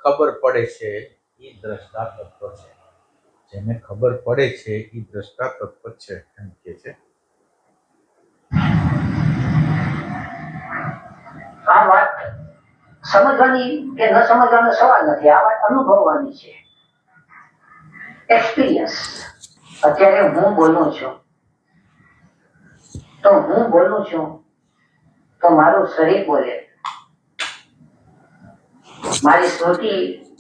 ખબર પડે છે એ દ્રષ્ટા તત્વ છે. જેને ખબર પડે છે એ દ્રષ્ટા તત્વ છે એમ કે છે. આ વાત સમજવાની કે ન સમજવાનો સવાલ નથી, આ વાત અનુભવવાની છે. એક્સપિરિયન્સ. અત્યારે હું બોલું છું તો મારું શરીર બોલે, મારી સ્મૃતિ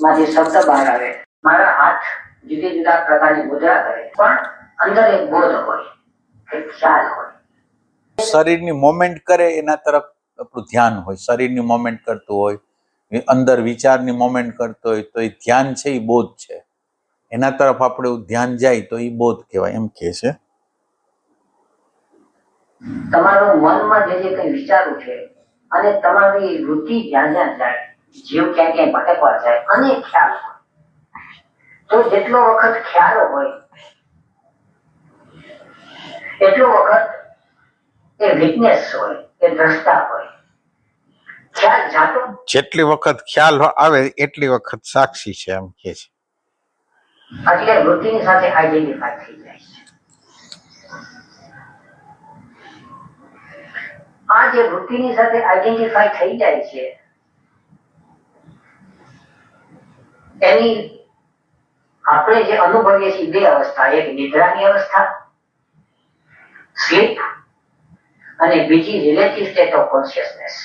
માંથી શબ્દ બહાર આવે, મારા હાથ જુદી જુદા પ્રકારની મુદ્રા કરે, પણ અંદર એક બોધ હોય, એક ખ્યાલ હોય. શરીરની મોમેન્ટ કરે એના તરફ આપણું ધ્યાન હોય. શરીરની મોમેન્ટ કરતું હોય, અંદર વિચારની મોમેન્ટ કરતો હોય તો એ ધ્યાન છે, એ બોધ છે. એના તરફ આપણું ધ્યાન જાય તો એ બોધ કહેવાય એમ કે છે. તમારું મનમાં જે કંઈ વિચારો છે અને તમારી વૃત્તિ જ્યાં જ્યાં જાય, જીવ ક્યાં ક્યાંય ભટકવા જાય, અનેક ખ્યાલ હોય. તો જેટલો વખત ખ્યાલ હોય એટલો વખત એ વિટનેસ હોય, એ દ્રષ્ટા હોય. ખ્યાલ જાતો જેટલી વખત ખ્યાલ આવે એટલી વખત સાક્ષી છે એમ કે છે. એટલે વૃત્તિની સાથે આઈડેન્ટિફાય થઈ જાય છે. આ જે વૃત્તિની સાથે આઈડેન્ટિફાય થઈ જાય છે એની આપણે જે અનુભવીએ છીએ બે અવસ્થા, એક નિદ્રાની અવસ્થા, સ્લીપ, અને બીજી રિલેટિવ સ્ટેટ ઓફ કોન્શિયસનેસ,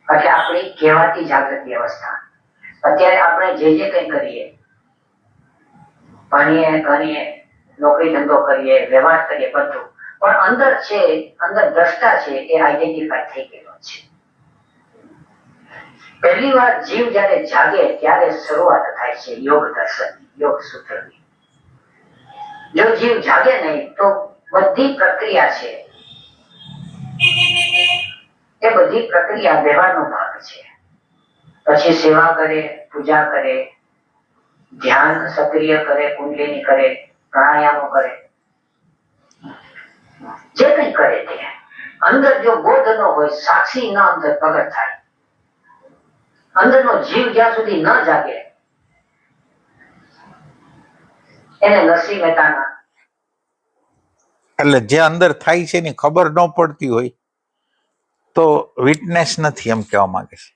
એટલે આપણી કહેવાતી જાગૃતિ અવસ્થા. અત્યારે આપણે જે કંઈ કરીએ, ભણીએ, ગણીએ, નોકરી ધંધો કરીએ, વ્યવહાર કરીએ, બધું, પણ અંદર છે, અંદર દ્રષ્ટા છે, એ આઈડેન્ટિફાય થઈ ગયેલો છે. પહેલી વાર જીવ જયારે જાગે ત્યારે શરૂઆત થાય છે યોગ દર્શન, યોગ સૂત્રની. જો જીવ જાગે નહીં તો બધી પ્રક્રિયા છે, એ બધી પ્રક્રિયા વ્યવહારનો ભાગ છે. પછી સેવા કરે, પૂજા કરે, ધ્યાન સક્રિય કરે, કુંડલિની કરે, પ્રાણાયામો કરે, જે કંઈ કરે તે અંદર જો બોધ ન હોય, સાક્ષી ન અંદર પ્રગટ થાય, અંદરનો જીવ જ્યાં સુધી ન જાગે, એને નરસિંહ મહેતાના એટલે જે અંદર થાય છે એની ખબર ન પડતી હોય તો વિટનેસ નથી એમ કહેવા માંગે છે.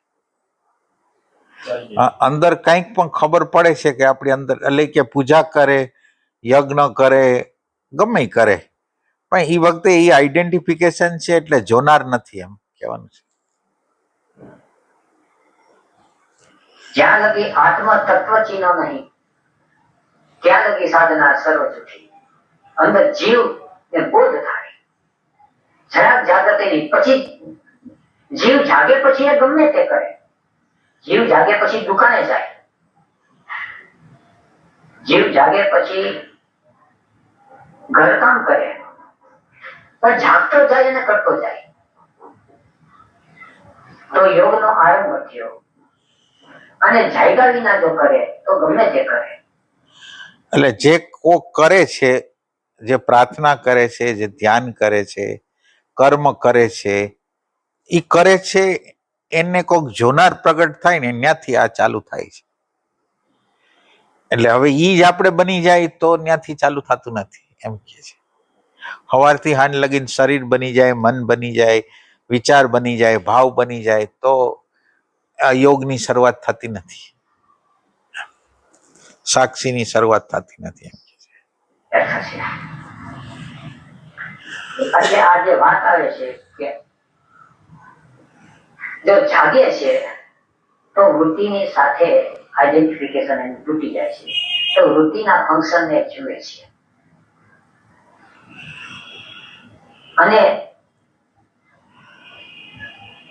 અંદર કંઈક પણ ખબર પડે છે કે આપણી અંદર, એટલે કે પૂજા કરે, યજ્ઞ કરે, ગમે કરે, પણ એ વખતે એ આઈડેન્ટિફિકેશન છે એટલે જોનાર નથી એમ કહેવાનું છે. જ્યાં લગી આત્મ તત્વ ચિહ્ન નહીં ત્યાં લગી સાધના સર્વ જુઠી. અંદર જીવ ને બોધ થાય, જરાક જાગૃતિની, પછી જીવ જાગે પછી એ ગમે તે કરે. જીવ જાગે પછી દુકાને જાય, જીવ જાગે પછી ઘરકામ કરે, પણ જાગતો જાય અને કરતો જાય તો યોગનો આરંભ થયો. અને જાયગા વિના જો કરે તો ગમે તે કરે. એટલે જે કોક કરે છે, જે પ્રાર્થના કરે છે, જે ધ્યાન કરે છે, કર્મ કરે છે, એ કરે છે એને કોક જોનાર પ્રગટ થાય ને ત્યાંથી આ ચાલુ થાય છે. એટલે હવે ઈ જ આપણે બની જાય તો ત્યાંથી ચાલુ થતું નથી એમ કે છે. સવારથી હાંજ લગીને શરીર બની જાય, મન બની જાય, વિચાર બની જાય, ભાવ બની જાય તો આ યોગની શરૂઆત થતી નથી, સાક્ષીની શરૂઆત થતી નથી એમ કે છે. એટલે આ જે વાત આવે છે કે જો જાગે છે તો વૃત્તિની સાથે આઈડેન્ટિફિકેશન એની તૂટી જાય છે, તો વૃત્તિના ફંક્શનને જુએ છે. અને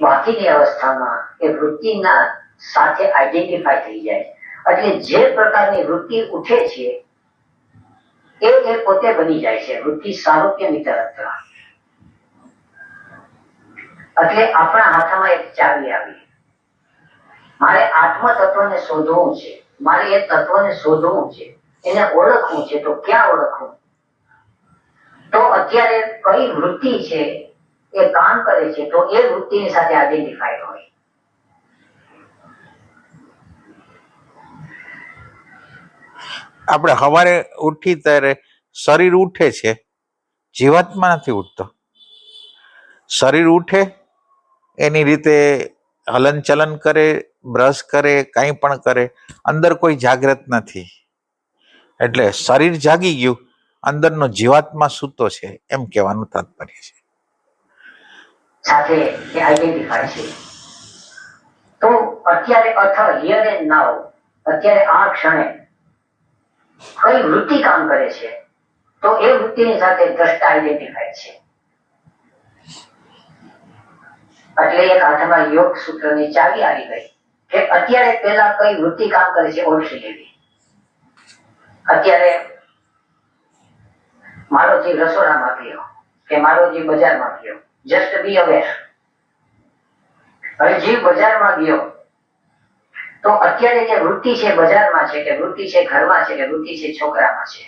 બાકીની અવસ્થામાં એ વૃત્તિના સાથે આઈડેન્ટિફાય થઈ જાય, એટલે જે પ્રકારની વૃત્તિ ઉઠે છે એ પોતે બની જાય છે. વૃત્તિ સારૂપ્યની તરફ. એટલે આપણા હાથમાં એક ચાવી આવી, મારે આત્મ તત્વને શોધવું છે, મારે એ તત્વને શોધવું છે, એને ઓળખવું છે. તો ક્યાં ઓળખવું? તો અત્યારે કઈ વૃત્તિ છે એ કામ કરે છે તો એ વૃત્તિની સાથે આઈડેન્ટિફાઈ હોય. આપણે સવારે ઉઠી ત્યારે શરીર ઉઠે છે, જીવાત્મા નથી ઉઠતો. શરીર ઉઠે એની રીતે હલનચલન કરે, બ્રશ કરે, કંઈ પણ કરે, અંદર કોઈ જાગ્રત નથી. એટલે શરીર જાગી ગયું, અંદરનો જીવાત્મા સૂતો છે એમ કહેવાનું તાત્પર્ય છે. સાથે એ આઈડેન્ટિફાય છે. તો અત્યારે અથવા હિયર એન્ડ નાઉ, અત્યારે આ ક્ષણે કઈ વૃત્તિ કામ કરે છે, તો એ વૃત્તિની સાથે દ્રષ્ટા આઈડેન્ટિફાય છે. એટલે એક હાથમાં યોગ સૂત્રની ચાવી આવી ગઈ કે અત્યારે પેલા કઈ વૃત્તિ કામ કરે છે ઓળખી લેવી. અત્યારે મારો જીવ રસોડામાં ગયો કે મારો જીવ બજારમાં ગયો, જસ્ટ બી અવેર. હવે જીવ બજારમાં ગયો તો અત્યારે જે વૃત્તિ છે બજારમાં છે કે વૃત્તિ છે ઘરમાં છે કે વૃત્તિ છે છોકરામાં છે.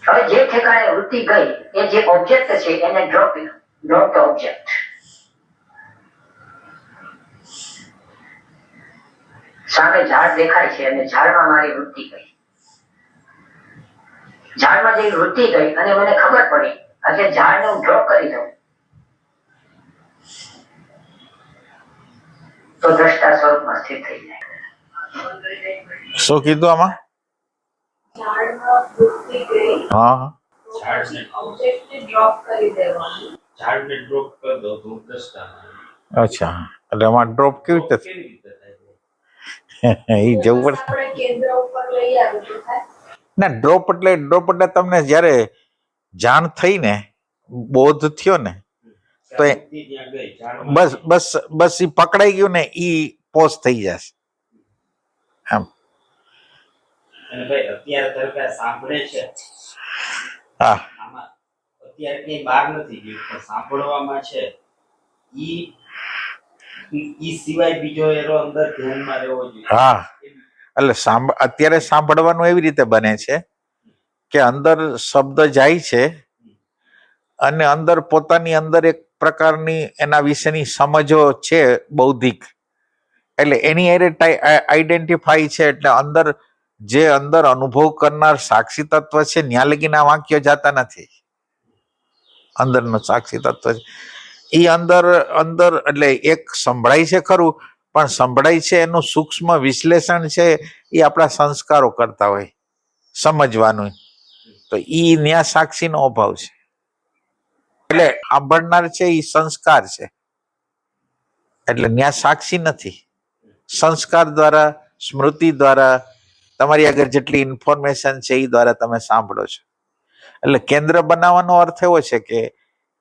હવે જે ઠેકાણે વૃત્તિ ગઈ એ જે ઓબ્જેક્ટ છે એને ડ્રોપ ધ ઓબ્જેક્ટ. સામે ઝાડ દેખાય છે અને ઝાડમાં મારી વૃત્તિ ગઈ. ઝાડમાં જે વૃત્તિ ગઈ અને મને ખબર પડી આજે ઝાડને હું ડ્રોપ કરી દઉં તો દ્રષ્ટા સ્વરૂપમાં સ્થિર થઈ જાય. શું કીધું આમાં? હા, ઝાડને ડ્રોપ કરી દો તો દ્રષ્ટા. અચ્છા. એટલે આમાં ડ્રોપ કેવી રીતે કેવી રીતે થાય? એ જવું પડે. ના, ડ્રોપ એટલે તમને જ્યારે જાણ થઈ ને, બોધ થયો ને, તો એ ત્યાં ગઈ ઝાડમાં. બસ એ પકડાઈ ગયું ને, એ પોઝ થઈ જશે એમ. અને ભાઈ અત્યારે તરફ સાંભળે છે, હા, આમાં અત્યારે કઈ બહાર નથી ગયું પણ સાંભળવામાં છે. ઈ સિવાય બીજો એરો અંદર ધ્યાનમાં રહેવો જોઈએ. હા. એટલે અત્યારે સાંભળવાનું એવી રીતે બને છે કે અંદર શબ્દ જાય છે અને અંદર પોતાની અંદર એક પ્રકારની એના વિશેની સમજો છે બૌદ્ધિક, એટલે એની એરે આઈડેન્ટિફાઈ છે. એટલે અંદર જે અંદર અનુભવ કરનાર સાક્ષી તત્વ છે ત્યાં લગીના વાક્યો જાતા નથી. અંદરનો સાક્ષી તત્વ છે એ અંદર એટલે એક સંભળાય છે ખરું, પણ સંભળાય છે એનું સૂક્ષ્મ વિશ્લેષણ છે એ આપણા સંસ્કારો કરતા હોય સમજવાનું, તો ઈ ન્યા સાક્ષીનો અભાવ છે. એટલે સાંભળનાર છે એ સંસ્કાર છે, એટલે ન્યા સાક્ષી નથી. સંસ્કાર દ્વારા, સ્મૃતિ દ્વારા, તમારી આગળ જેટલી ઇન્ફોર્મેશન છે એ દ્વારા તમે સાંભળો છો. એટલે કેન્દ્ર બનાવવાનો અર્થ એવો છે કે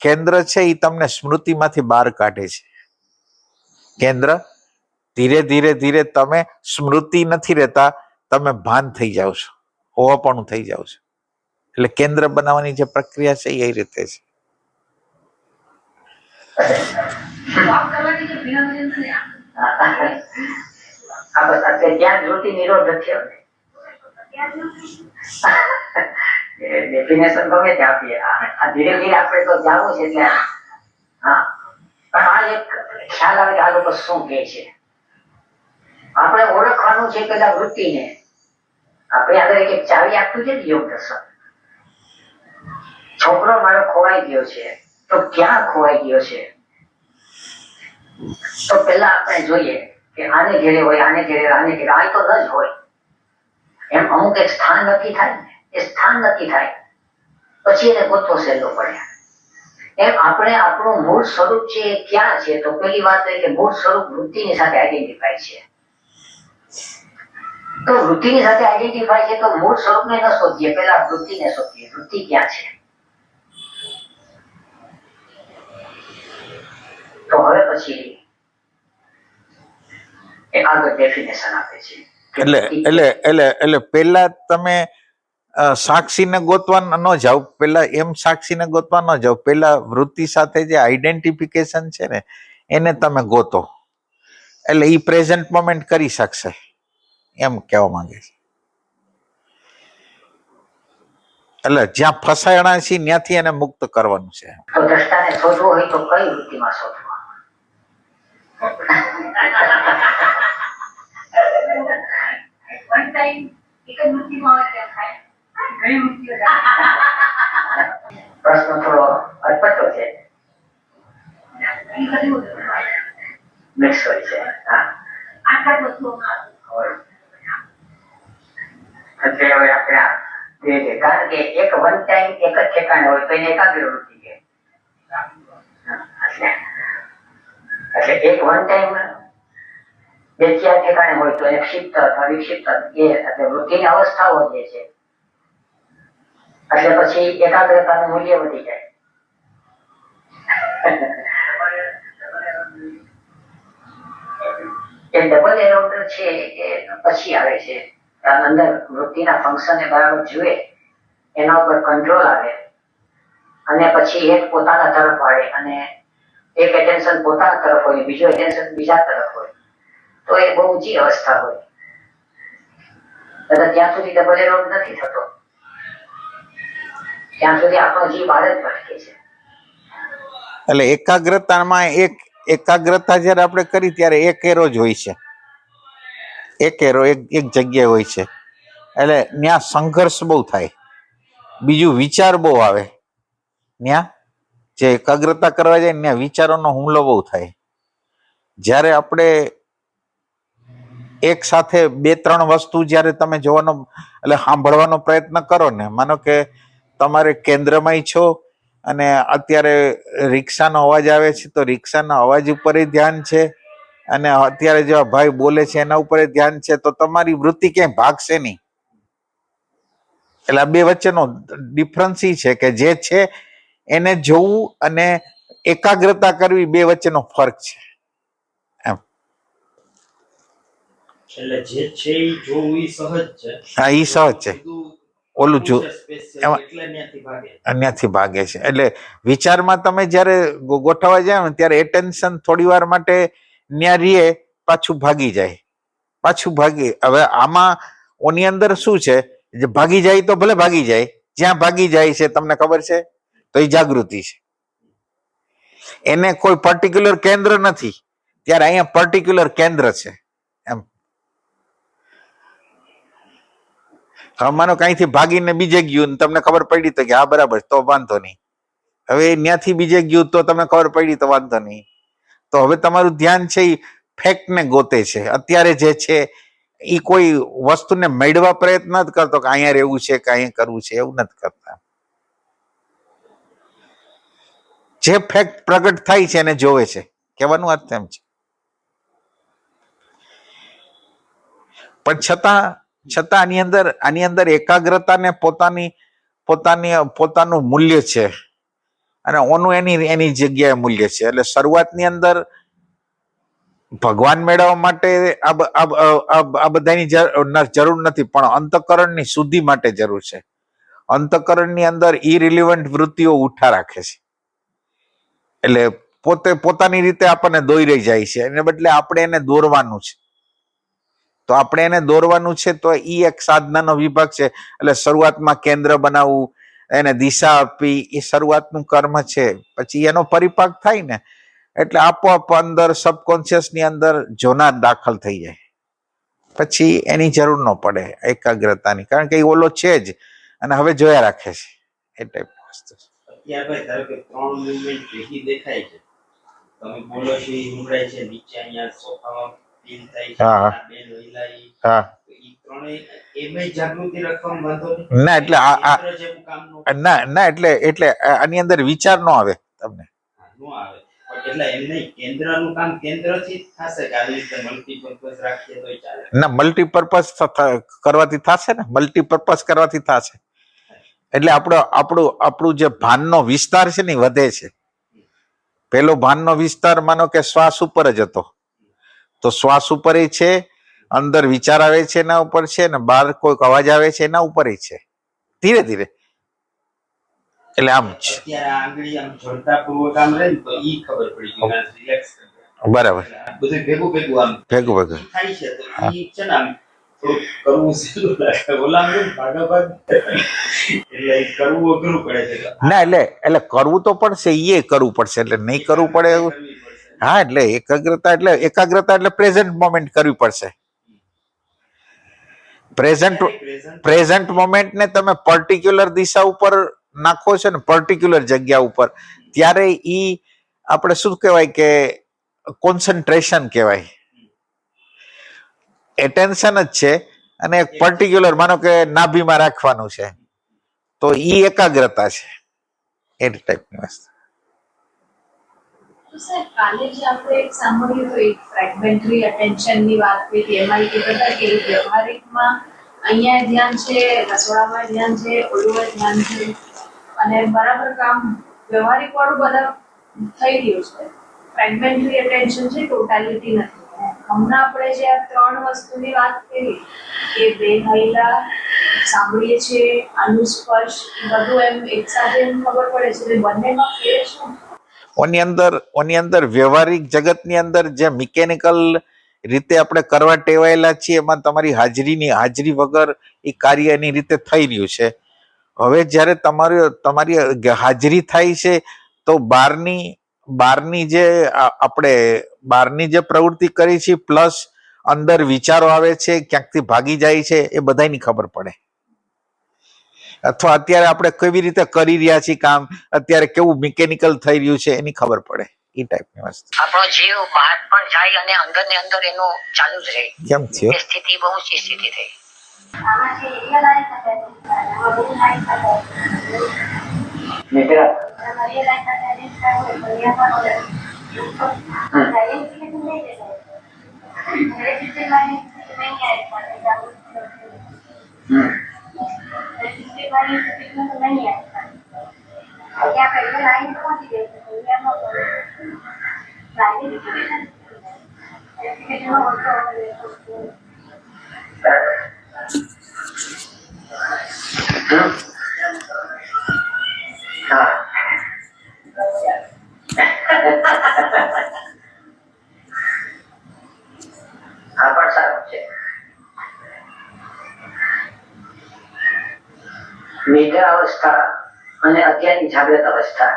કેન્દ્ર છે એ તમને સ્મૃતિમાંથી બહાર કાઢે છે. કેન્દ્ર ધીરે ધીરે ધીરે તમે સ્મૃતિ નથી રહેતા, તમે ભાન થઈ જાઓ છો, હોવાપણું થઈ જાઓ છો. એટલે કેન્દ્ર બનાવવાની જે પ્રક્રિયા છે એ રીતે છે. ત્યાં વૃત્તિ નિરોધ થયો. ડેફિનેશન ગમે તે આપીએ, ધીરે ધીરે આપણે તો જાણવું છે ત્યાં. હા, પણ આ એક ખ્યાલ આવે કે આ લોકો શું કહે છે. આપણે ઓળખવાનું છે પેલા વૃત્તિને. આપણે આગળ એક ચાવી આપ્યું છે ને યોગ દર્શન. છોકરો મારો ખોવાઈ ગયો છે તો ક્યાં ખોવાઈ ગયો છે, તો પેલા આપણે જોઈએ કે આને ઘેરે હોય, આને ઘેરે, આને ઘેરે, આ તો ન જ હોય. એમ અમુક એક સ્થાન નક્કી થાય ને, એ સ્થાન નક્કી થાય પછી એને ગોતવો સહેલો પડે. એમ આપણે આપણું મૂળ સ્વરૂપ છે એ ક્યાં છે, તો પેલી વાત એ કે મૂળ સ્વરૂપ વૃત્તિની સાથે આઈડેન્ટિફાય છે. તો વૃત્તિની સાથે આઈડેન્ટિફાય છે તો મૂળ સ્વરૂપને ન શોધીએ, પેલા વૃત્તિને શોધીએ. વૃત્તિ ક્યાં છે? તો હવે પછી એ આગળ ડેફિનેશન આપે છે. એટલે પેલા તમે સાક્ષીને ગોતવા ન જાઓ, પેલા એમ સાક્ષીને ગોતવા ન જાઓ, પેલા વૃત્તિ સાથે જે આઈડેન્ટિફિકેશન છે ને એને તમે ગોતો, એટલે એ પ્રેઝન્ટ મોમેન્ટ કરી શકશે એમ કહેવા માંગે છે. એટલે જ્યાં ફસાયણા છે ત્યાંથી એને મુક્ત કરવાનું છે. તો દ્રષ્ટાને શોધવો હોય તો કઈ વૃત્તિમાં શોધવો? છે. હા હોય. એટલે હવે આપણે કારણ કે એક વન ટાઈમ એક જ ઠેકાણે હોય તો એને એકાગ્ર વૃત્તિ કહે. એટલે એક વન ટાઈમ બે ચાર ઠેકાણે હોય તો એને ક્ષિપ્ત અથવા વિક્ષિપ્ત એ એટલે વૃત્તિની અવસ્થાઓ જે છે એટલે પછી એકાગ્રતાનું મૂલ્ય વધી જાય. એ ડબલ એરાઉન્ડર છે એ પછી આવે છે. અંદર વૃત્તિના ફંક્શન બરાબર જુએ, એના ઉપર કંટ્રોલ આવે અને પછી એક પોતાના તરફ વાળે અને એક એટેન્શન પોતાના તરફ હોય, બીજો એટેન્શન બીજા તરફ હોય, તો એ બહુ ઊંચી અવસ્થા હોય. ત્યાં સુધી ડબલ એરાઉન્ડ નથી થતો, ત્યાં સુધી આપણો જીવ બહાર જ ભટકે છે. એટલે એકાગ્રતામાં એકાગ્રતા જયારે આપણે કરી ત્યારે એક એરો જ હોય છે, એક એરો એક જગ્યાએ હોય છે. એટલે ત્યાં સંઘર્ષ બહુ થાય, બીજું વિચાર બહુ આવે. ત્યાં જે એકાગ્રતા કરવા જાય ત્યાં વિચારોનો હુમલો બહુ થાય. જ્યારે આપણે એક સાથે બે ત્રણ વસ્તુ જ્યારે તમે જોવાનો એટલે સાંભળવાનો પ્રયત્ન કરો ને, માનો કે તમારે કેન્દ્રમાં છો અને અત્યારે રિક્ષાનો અવાજ આવે છે તો રિક્ષાના અવાજ ઉપર ધ્યાન છે અને અત્યારે જો ભાઈ બોલે છે એના ઉપર ધ્યાન છે, તો તમારી વૃત્તિ ક્યાંય ભાગશે નહીં. એટલે આ બે વચ્ચેનો ડિફરન્સ એ છે કે જે છે એને જોવું અને એકાગ્રતા કરવી, બે વચ્ચેનો ફરક છે. એમ એટલે જે છે એ જોવું ઈ સહજ છે. હા, ઈ સહજ છે. ઓલું જો ત્યાંથી ભાગે છે. એટલે વિચારમાં તમે જયારે ગોઠવવા જાવ ને ત્યારે એટેન્શન થોડી વાર માટે ન્યા રીએ, પાછું ભાગી જાય, પાછું ભાગી. હવે આમાં ઓની અંદર શું છે, જે ભાગી જાય તો ભલે ભાગી જાય, જ્યાં ભાગી જાય છે તમને ખબર છે તો એ જાગૃતિ છે. એને કોઈ પર્ટિક્યુલર કેન્દ્ર નથી, ત્યારે અહીંયા પર્ટિક્યુલર કેન્દ્ર છે. એમ માનો કઈથી ભાગીને બીજે ગયું ને તમને ખબર પડી તો કે હા બરાબર, તો વાંધો નહીં. હવે ત્યાંથી બીજે ગયું તો તમને ખબર પડી તો વાંધો નહીં. તો હવે તમારું ધ્યાન છે એ ફેક્ટ ને ગોતે છે. અત્યારે જે છે એ કોઈ વસ્તુને મેળવા પ્રયત્ન નથી કરતો કે અહીંયા રહેવું છે કે અહીંયા કરવું છે, એવું નથી કરતા. જે ફેક્ટ પ્રગટ થાય છે એને જોવે છે, કહેવાનું અર્થ એમ છે. પણ છતાં આની અંદર એકાગ્રતા ને પોતાનું મૂલ્ય છે અને ઓનું એની જગ્યાએ મૂલ્ય છે. એટલે શરૂઆતની અંદર ભગવાન મેળવવા માટે આ બધાની જરૂર નથી, પણ અંતઃકરણની શુદ્ધિ માટે જરૂર છે. અંતઃકરણની અંદર ઇરિલિવન્ટ વૃત્તિઓ ઉઠા રાખે છે. એટલે પોતાની રીતે આપણને દોરી જાય છે, એને બદલે આપણે એને દોરવાનું છે. તો આપણે એને દોરવાનું છે તો ઈ એક સાધનાનો વિભાગ છે. એટલે શરૂઆતમાં કેન્દ્ર બનાવવું, એને દિશા આપવી, એ શરૂઆતનું કર્મ છે. પછી એનો પરિપાક થાય ને એટલે આપોઆપ અંદર સબકોન્શિયસ ની અંદર જોનાર દાખલ થઈ જાય. પછી એની જરૂર ન પડે એકાગ્રતાની, કારણ કે એ ઓલો છે જ અને હવે જોયા રાખે છે. એ ટાઈપ વસ્તુ અત્યારે ધારો કે 3 મૂવમેન્ટ ભેગી દેખાય છે, તમે બોલો છો એ મુંડાય છે, નીચે અહીંયા સોફામાં ફીલ થાય છે, બેન હિલાઈ, હા, તો ઈ ત્રણેય એમાં જાગૃતિ રાખવામાં વાંધો નહીં. ના એટલે ના એટલે આની અંદર વિચાર નો આવે તમને, નો આવે. એટલે એમ નહીં, કેન્દ્રનું કામ કેન્દ્રથી થશે કે આવી રીતે મલ્ટીપર્પઝ રાખીએ તો ચાલે. ના, મલ્ટીપર્પઝ કરવાથી થશે ને, મલ્ટીપર્પઝ કરવાથી થશે. એટલે આપણું જે ભાનનો વિસ્તાર છે ને વધે છે. પેલો ભાનનો વિસ્તાર માનો કે શ્વાસ ઉપર જ હતો, તો શ્વાસ ઉપર છે, અંદર વિચાર આવે છે એના ઉપર છે, ને બહાર કોઈક અવાજ આવે છે એના ઉપર છે. ધીરે ધીરે એટલે આમ અત્યારે આંગળી આમ જોડતાપૂર્વક આમ રહે ને તો ઈ ખબર પડી ગઈ, રિલેક્સ બરાબર, બધું ભેગું આમ ભેગું થાય છે. તો ઈ છે ને આમ થોડું કરવું સહેલું લાગે, ઓલા ભાગાભાગ એટલે કરવું અઘરું પડે છે. ના એટલે કરવું તો પડશે, એ કરવું પડશે, એટલે નહીં કરવું પડે એવું. હા, એટલે એકાગ્રતા એટલે પ્રેઝન્ટ મોમેન્ટ કરવી પડશે. પ્રેઝન્ટ મોમેન્ટ ને તમે પર્ટિક્યુલર દિશા ઉપર નાખો છો ને, પર્ટિક્યુલર જગ્યા ઉપર, ત્યારે ઈ આપણે શું કહેવાય કે કોન્સન્ટ્રેશન કહેવાય. એટેન્શન જ છે અને એક પર્ટિક્યુલર માનો કે નાભીમાં રાખવાનું છે તો ઈ એકાગ્રતા છે એ ટાઈપની વસ્તુ. તો સાહેબ કાલે જે આપણે એક સાંભળ્યું હતું એક ફ્રેગમેન્ટરી અટેન્શનની વાત કરી એમાં એ કહેતા હતા કે વ્યવહારિકમાં અહીંયા ધ્યાન છે, રસોડામાં ધ્યાન છે, ઓલુમાં ધ્યાન છે અને બરાબર કામ વ્યવહારિક વાળું બધા થઈ રહ્યું છે. ફ્રેગમેન્ટરી અટેન્શન છે, ટોટાલિટી નથી. હમણાં આપણે જે આ 3 વસ્તુની વાત કરી કે બે મહિલા સાંભળીએ છીએ, અનુસ્પર્શ બધું એમ એકસાથે એમ ખબર પડે છે કે બંનેમાં ફેર શું? ઓની અંદર વ્યવહારિક જગતની અંદર જે મિકેનિકલ રીતે આપણે કરવા ટેવાયેલા છીએ એમાં તમારી હાજરી વગર એ કાર્ય એની રીતે થઈ રહ્યું છે. હવે જ્યારે તમારી હાજરી થાય છે તો બહારની જે આપણે બહારની જે પ્રવૃત્તિ કરી છે પ્લસ અંદર વિચારો આવે છે, ક્યાંકથી ભાગી જાય છે, એ બધાની ખબર પડે. અથવા અત્યારે આપણે કેવી રીતે કરી રહ્યા છીએ કામ, અત્યારે કેવું મિકેનિકલ થઈ રહ્યું છે એની ખબર પડે. એ ટાઈપની વસ્તુ. આપણો જીવ બહાર પણ જાય અને અંદર ને અંદર એનું ચાલુ જ રહે. કેમ થયું? એ સ્થિતિ બહુ ઊંચી સ્થિતિ થઈ. આ પણ સારું છે. નિદ્રા અવસ્થા અને અત્યારની જાગ્રત અવસ્થા.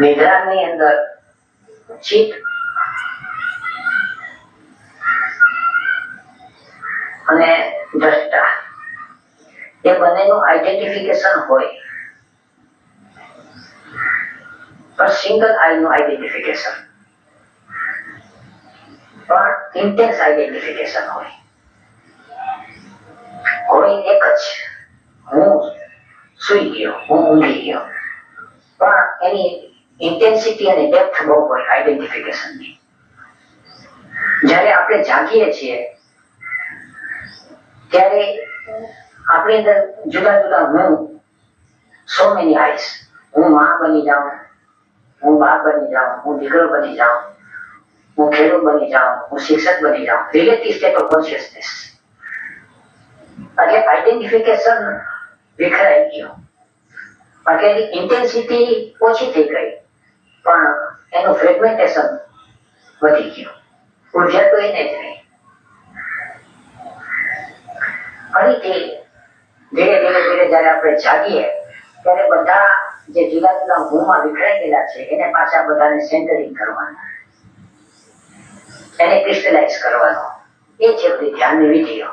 નિદ્રાની અંદર ચિત્ત અને દ્રષ્ટા એ બંનેનું આઈડેન્ટિફિકેશન હોય પણ સિંગલ આઈનું આઈડેન્ટિફિકેશન પણ ઇન્ટેન્સ આઈડેન્ટિફિકેશન હોય એક જ હું સુઈ ગયો, હું ઊંઘી ગયો, પણ એની ઇન્ટેન્સિટી અને ડેપ્થ બહુ હોય આઈડેન્ટિફિકેશનની. જ્યારે આપણે જાગીએ છીએ ત્યારે આપણી અંદર જુદા જુદા હું, સો મેની આઈસ, હું માં બની જાઉં, હું બાપ બની જાઉં, હું દીકરો બની જાઉં, હું ખેડૂત બની જાઉં, હું શિક્ષક બની જાઉં, રિલેટિવ સ્ટેટ ઓફ કોન્શિયસનેસ. એટલે આઈડેન્ટિફિકેશન વિખરાઈ ગયું. બાકી એની ઇન્ટેન્સિટી ઓછી થઈ ગઈ પણ એનું ફ્રેગમેન્ટેશન વધી ગયું. ઉર્જા તો એને જ રહી. ફરીથી ધીરે ધીરે જયારે આપણે જાગીએ ત્યારે બધા જે જુદા જુદા હુંમાં વિખરાઈ ગયેલા છે એને પાછા બધાને સેન્ટરિંગ કરવાના, એને ક્રિસ્ટલાઇઝ કરવાનો. એ છે બધી ધ્યાનની વિધિઓ.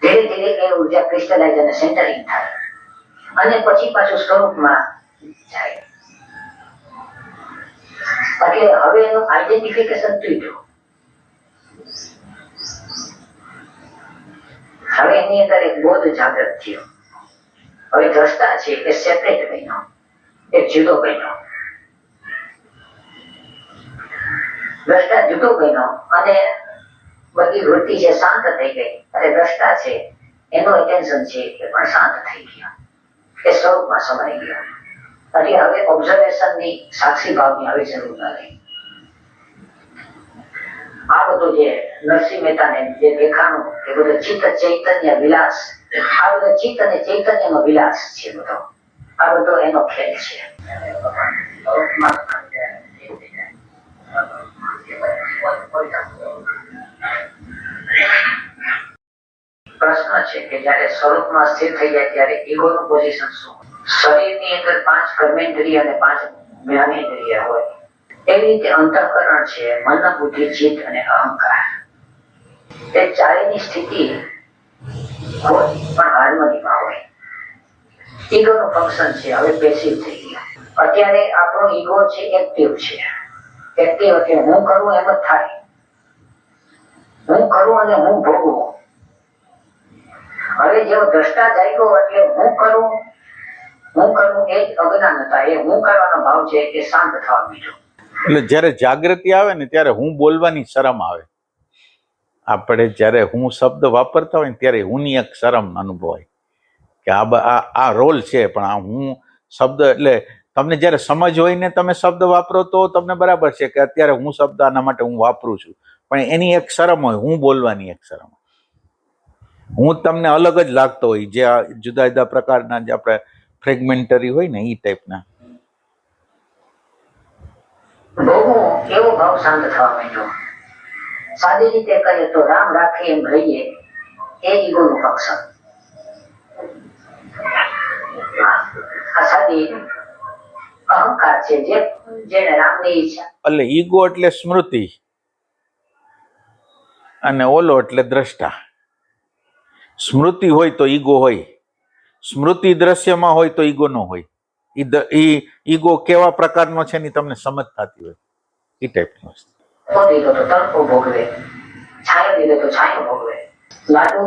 ધીરે ધીરે એ ઉર્જા ક્રિસ્ટલાઇઝ અને સેન્ટરિંગ થાય અને પછી પાછું સ્વરૂપમાં જાય. એટલે હવે એનું આઈડેન્ટિફિકેશન તૂટ્યું. હવે એની અંદર એક બોધ જાગૃત થયો. હવે દ્રષ્ટા છે એ સેપરેટ બન્યો, એક જુદો બન્યો. દ્રષ્ટા જુદો બન્યો અને બધી વૃત્તિ છે શાંત થઈ ગઈ અને દ્રષ્ટા છે એનું એટેન્શન છે એ પણ શાંત થઈ ગયો, એ સ્વરૂપમાં સમાઈ ગયો. એટલે હવે ઓબ્ઝર્વેશનની સાક્ષી ભાવની હવે જરૂર ન રહી. આ બધું જે નરસિંહ મહેતાને જે દેખાણું એ બધું ચિત્ત ચૈતન્ય વિલાસ, આ બધો ચિત્ત અને ચૈતન્યનો વિલાસ છે બધો. આ બધો એનો ખેલ છે. પ્રશ્ન છે કે જયારે સ્વરૂપમાં સ્થિર થઈ જાય ત્યારે ઈગોનું પોઝિશન શું? શરીરની અંદર 5 કર્મેન્દ્રિય અને 5 જ્ઞાનેન્દ્રિય હોય એવી રીતે અંતઃકરણ છે, મન, બુદ્ધિ, ચિત્ત અને અહંકાર. એ ચારેયની સ્થિતિ હોય પણ હાર્મનીમાં હોય. ઈગોનું ફંક્શન છે હવે પેસિવ થઈ ગયું. અત્યારે આપણો ઈગો છે એક્ટિવ છે. એક્ટિવ એટલે હું કરું એમ જ થાય. હું કરું અને હું ભોગવું. હવે જેવો દ્રષ્ટા જાગ્યો એટલે હું કરું એ જ અજ્ઞાનતા, એ હું કરવાનો ભાવ છે એ શાંત થવા બીજો. એટલે જ્યારે જાગૃતિ આવે ને ત્યારે હું બોલવાની શરમ આવે. આપણે જ્યારે હું શબ્દ વાપરતા હોય ને ત્યારે હુંની એક શરમ અનુભવાય કે આ રોલ છે, પણ આ હું શબ્દ એટલે તમને જ્યારે સમજ હોય ને તમે શબ્દ વાપરો તો તમને બરાબર છે કે અત્યારે હું શબ્દ આના માટે હું વાપરું છું, પણ એની એક શરમ હોય, હું બોલવાની એક શરમ. હું તમને અલગ જ લાગતો હોય, જે આ જુદા જુદા પ્રકારના જે આપણે ફ્રેગમેન્ટરી હોય ને એ ટાઈપના. ભોગવું એવો ભાવ શાંત થવા માંડ્યો. સાદી રીતે કહીએ તો રામ રાખે એમ રહીએ, એ ઈગોનું ફંક્શન. આ સાદી અહંકાર છે જેને રામની ઈચ્છા. એટલે ઈગો એટલે સ્મૃતિ અને ઓલો એટલે દ્રષ્ટા. સ્મૃતિ હોય તો ઈગો હોય, સ્મૃતિ દ્રશ્યમાં હોય તો ઈગો ન હોય. ઈગો કેવા પ્રકારનો છે ને તમને સમજ થતી હોય એ ટાઈપનો વસ્તુ. દીધો તો તડકો ભોગવે, છાયો દીધો તો છાયો ભોગવે. લાડુ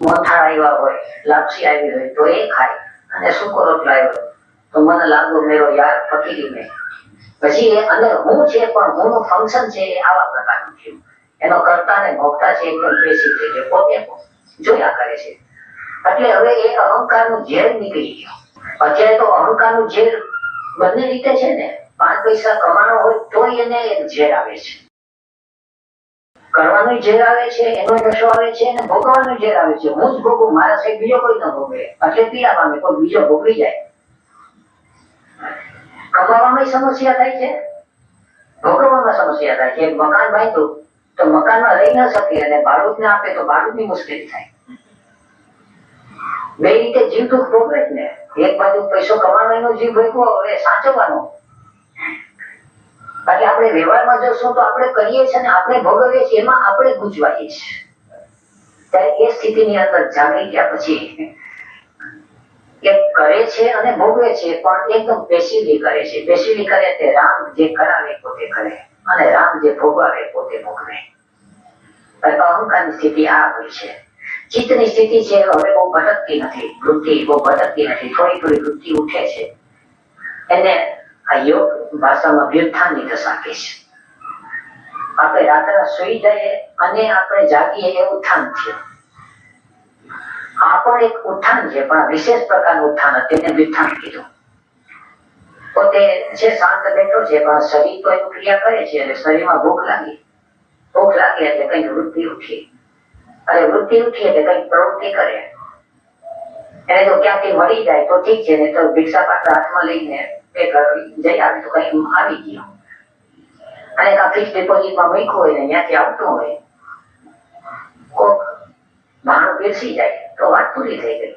મોથા આવ્યા હોય, લાપસી આવી હોય તો એ ખાય, અને સૂકો રોટલો આવ્યો તો મને લાગુ મેરો યાર ફકીરી મેં. પછી એ અંદર હું છે, પણ હુંનું ફંક્શન છે એ આવા પ્રકારનું થયું. એનો કર્તા ને ભોગતા છે એકદમ બેસી થઈ ગયો, પોતે જોયા કરે છે. એટલે હવે એ અહંકારનું ઝેર નીકળી ગયું. અત્યારે તો અહંકારનું ઝેર બંને રીતે છે ને. 5 પૈસા કમાનો હોય તો એને એક ઝેર આવે છે, કરવાનું ઝેર આવે છે, એનો નશો આવે છે, અને ભોગવવાનું ઝેર આવે છે. હું જ ભોગવું, મારા સાહેબ બીજો કોઈ ન ભોગવે, એટલે પીડા પામે, કોઈ બીજો ભોગવી જાય. કમાવામાં સમસ્યા થાય છે, ભોગવવામાં સમસ્યા થાય છે. એક મકાન બાંધ્યું તો મકાનમાં રહી ન શકે અને ભાડું ના આપે તો ભાડુંની મુશ્કેલી થાય. બે રીતે જીવ દુઃખ ભોગવે જ ને. એક બાજુ પૈસો કમાવાનો એનો જીવ ભોગવો, હવે સાચવવાનો. એટલે આપણે વ્યવહારમાં જશું તો આપણે કરીએ છીએ ને આપણે ભોગવીએ છીએ, એમાં આપણે ગુંચવાઈએ છીએ. ત્યારે એ સ્થિતિની અંદર જાગી ગયા પછી એ કરે છે અને ભોગવે છે, પણ એકદમ પેસિવલી કરે છે. પેસિવલી કરે તે રામ જે કરાવે પોતે કરે, અને રામ જે ભોગવાવે પોતે ભોગવે. અહંકારની સ્થિતિ આ હોય છે. ચિત્તની સ્થિતિ છે હવે બહુ ભટકતી નથી, વૃત્તિ બહુ ભટકતી નથી, થોડી થોડી વૃત્તિ ઉઠે છે. એને આ યોગ ભાષામાં વ્યુત્થાનની દશા કહે છે. આપણે રાત્રે સુઈ જઈએ અને આપણે જાગીએ એ ઉત્થાન છે. આ પણ એક ઉત્થાન છે, પણ વિશેષ પ્રકારનું ઉત્થાન, તેને વ્યુત્થાન કીધું. પોતે છે શાંત બેઠો છે, પણ શરીર તો એનું ક્રિયા કરે છે, એટલે શરીરમાં ભૂખ લાગી એટલે કઈ વૃત્તિ ઉઠી, અને વૃત્તિ ઉઠી એટલે કઈ પ્રવૃત્તિ કરે. એને તો ક્યાંથી મળી જાય તો ઠીક છે, ને તો ભિક્ષા પાત્ર હાથમાં લઈને જઈ આવે તો કઈ આવી ગયો. અને કાં ફિક્સ ડિપોઝિટમાં મૂક્યું હોય ને ત્યાંથી આવતું હોય, કોક ભાણું પીરસી જાય તો વાત પૂરી થઈ ગઈ.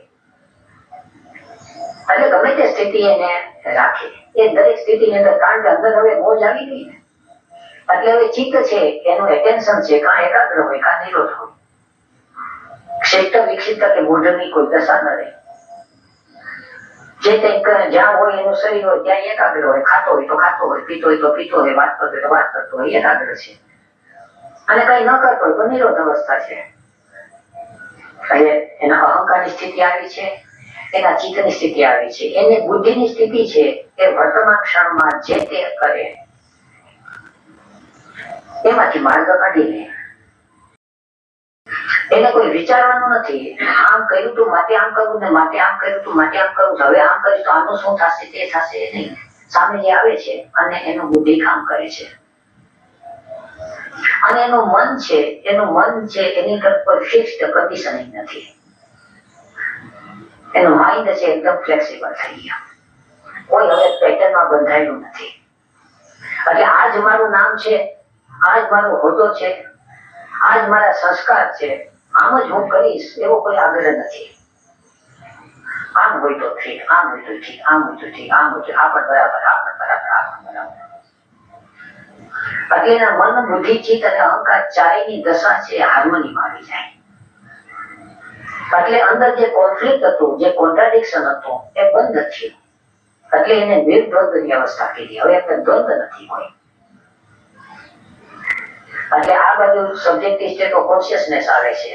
એટલે ગમે તે સ્થિતિ એને રાખે, એ દરેક સ્થિતિની અંદર, કારણ કે અંદર હવે મોજ આવી ગઈ ને, એટલે હવે ચિત્ત છે એનું એટેન્શન છે, કાં એકાગ્ર હોય કાં નિરોધ હોય. ક્ષેત્ર વિક્ષિપ્ત કે મૂઢની કોઈ દશા ન રહે. જે કંઈક જ્યાં હોય એનું શરીર હોય ત્યાં એકાગ્ર હોય, ખાતો હોય તો ખાતો હોય, પીતો હોય તો પીતો હોય, વાત કરતો હોય તો વાત કરતો હોય, એકાગ્ર છે. અને કઈ ન કરતો હોય તો નિરોધ અવસ્થા છે. એટલે એના અહંકારની સ્થિતિ આવી છે, એના ચિત્તની સ્થિતિ આવી છે, એની બુદ્ધિની સ્થિતિ છે એ વર્તમાન ક્ષણમાં જે તે કરે એમાંથી માર્ગ કાઢી લે. એને કોઈ વિચારવાનું નથી, આમ કર્યું તું માટે આમ કરવું, ને માટે આમ કર્યું તું માટે આમ કરવું, હવે આમ કરીશ તો આનું શું થશે તે થશે નહીં. સામે જે આવે છે અને એનું બુદ્ધિ કામ કરે છે, અને એનું મન છે એની કોઈ ફિક્સ્ડ કન્ડિશનિંગ નથી. એનું માઇન્ડ છે એકદમ ફ્લેક્સિબલ થઈ ગયું, કોઈ હવે પેટર્નમાં બંધાયેલું નથી. એટલે આજ મારું નામ છે, આજ મારો હોદ્દો છે, આજ મારા સંસ્કાર છે, આમ જ હું કરીશ એવો કોઈ આગ્રહ નથી. આમ હોય તો ઠીક, આમ હોય તો ઠીક, આમ હોય તો ઠીક, આમ હોય તો આ પણ બરાબર, આ પણ બરાબર, આ પણ બરાબર. એટલે એના મન, બુદ્ધિ, ચિત્ત અને અહંકાર ચારેયની દશા છે હાર્મનીમાં આવી જાય. એટલે અંદર જે કોન્ફ્લિક્ટ હતું, જે કોન્ટ્રાડિક્શન હતું એ બંધ થયું. એટલે એને નિર્દ્વંદની અવસ્થા કીધી. હવે આપણે દ્વંદ નથી હોય. એટલે આ બાજુ સબ્જેક્ટિવ સ્ટેટ ઓફ કોન્શિયસનેસ આવે છે,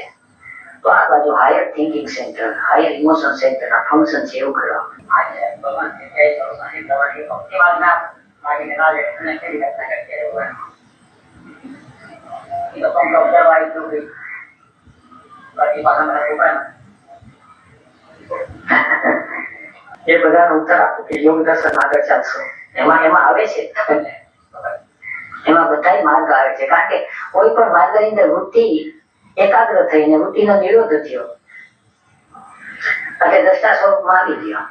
તો આ બાજુ higher thinking centre, higher emotion centre ના ફંક્શન છે એવું કરવા. એ બધાનો ઉત્તર આપો કે યોગ દર્શન આગળ ચાલશો, એમાં આવે છે, એમાં બધા માર્ગ આવે છે. કારણ કે કોઈ પણ માર્ગની અંદર વૃત્તિ એકાગ્ર થઈને વૃત્તિનો નિરોધ થયો એટલે દ્રષ્ટા સ્વરૂપમાં આવી ગયો.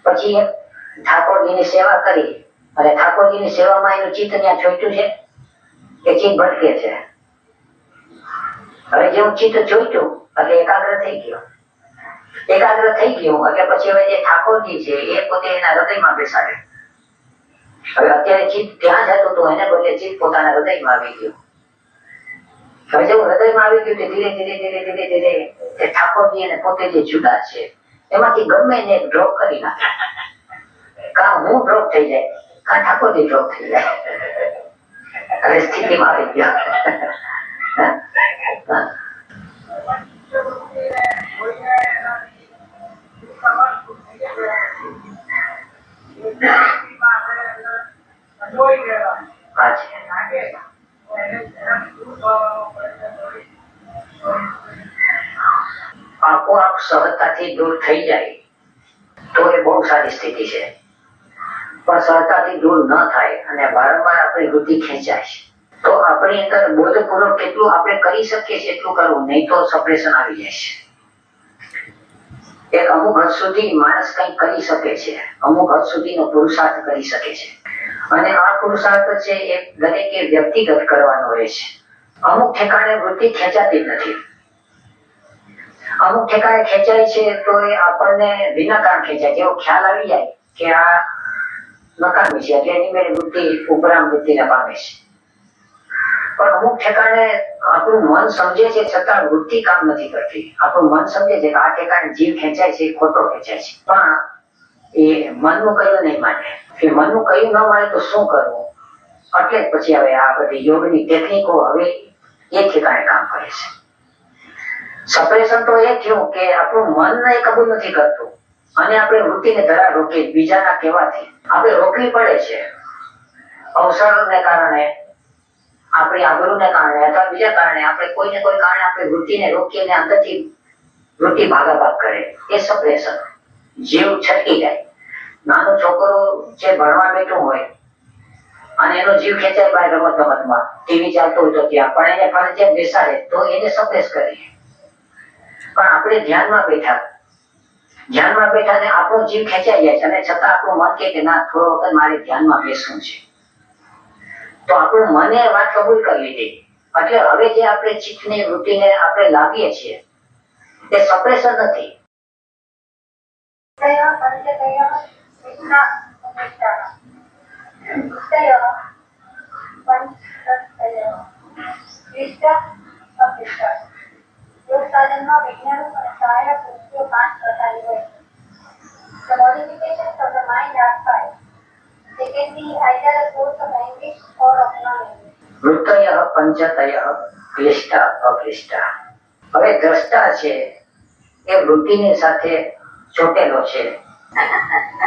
પછી ઠાકોરજીની સેવા કરી અને ઠાકોરજીની સેવામાં એનું ચિત્ત ત્યાં છોટ્યું છે કે ચિત્ત ભટકે છે. હવે જેવું ચિત્ત છોટ્યું એટલે એકાગ્ર થઈ ગયો. એકાગ્ર થઈ ગયું એટલે પછી હવે જે ઠાકોરજી છે એ પોતે એના હૃદયમાં બેસાડે. હવે અત્યારે ચિત્ત ત્યાં જતું હતું એને બદલે ચિત્ત પોતાના હૃદયમાં આવી ગયું. હવે જેવું હૃદયમાં આવી ગયું ધીરે ધીરે ધીરે ધીરે ધીરે એ ઠાકોરજી અને પોતે જે જુદા છે એમાંથી ગમે એને ડ્રોપ કરી નાખે. કાં હું ડ્રોપ થઈ જાય, કાં ઠાકોરજી ડ્રોપ થઈ જાય. હવે સ્થિતિમાં આવી ગયા. આપોઆપ સહજતાથી દૂર થઈ જાય તો એ બહુ સારી સ્થિતિ છે. પણ સહજતાથી દૂર ન થાય અને વારંવાર આપણી વૃત્તિ ખેંચાય તો આપણી અંદર બોધપૂર્વક કેટલું આપણે કરી શકીએ છીએ એટલું કરવું, નહીં તો સપ્રેશન આવી જાય છે. એક અમુક હદ સુધી માણસ કંઈક કરી શકે છે, અમુક હદ સુધીનો પુરુષાર્થ કરી શકે છે અને આ પુરુષાર્થ છે એ દરેકે વ્યક્તિગત કરવાનો હોય છે. અમુક ઠેકાણે વૃત્તિ ખેંચાતી નથી. અમુક ઠેકાણે ખેંચાય છે તો એ આપણને વિના કારણ ખેંચાય. જેવો ખ્યાલ આવી જાય કે આ નકામી છે એટલે એની મેળે વૃત્તિ ઉપરામ વૃત્તિને પામે છે. પણ અમુક ઠેકાણે આપણું મન સમજે છે છતાં વૃત્તિ કામ નથી કરતી. આપણું મન સમજે છે કે આ ઠેકાણે જીવ ખેંચાય છે, ખોટો ખેંચાય છે, પણ એ મનનું કયું નહીં માને. કે મનનું કયું ન માને તો શું કરવું? એટલે જ પછી હવે આ બધી યોગની ટેકનિકો હવે એ ઠેકાણે કામ કરે છે. સપ્રેશન તો એ થયું કે આપણું મન એ કબૂલ નથી કરતું અને આપણે વૃત્તિને ધરા રોકી બીજાના કહેવાથી આપણે રોકવી પડે છે. અવસરને કારણે, આપણી આબરૂને કારણે અથવા બીજા કારણે આપણે કોઈને કોઈ કારણે આપણે વૃત્તિને રોકીને અંદરથી વૃત્તિ ભાગાભાગ કરે, એ સપ્રેશન. જીવ છટકી જાય. નાનું છોકરો જે ભણવા બેઠું હોય અને એનો જીવ ખેંચાય બહાર રમત ગમતમાં, ટીવી ચાલતું હોય તો ત્યાં પણ એને ફરજિયાત બેસાડે તો એને સપ્રેસ કરીએ. પણ આપણે ધ્યાનમાં બેઠા ને આપણો જીવ ખેંચાઈ જાય છે અને છતાં આપણું મન કહે કે ના થોડો વખત મારે ધ્યાનમાં બેસવું છે, તો આપણું મને વાત કબૂલ કરી લીધી. એટલે હવે જે આપણે ચિત્તની વૃત્તિને આપણે લાવીએ છીએ તે સપ્રેશન નથી. યોગ સાધનમાં વિજ્ઞાનો અને સહાયક વૃત્તિઓ 5 પ્રકારની હોય છે. The modifications of the mind are 5. They can be either a source of anguish or of non-anguish. વૃત્તયઃ પંચતયઃ ક્લિષ્ટા અક્લિષ્ટા. હવે દ્રષ્ટા છે એ વૃત્તિની સાથે ચોટેલો છે.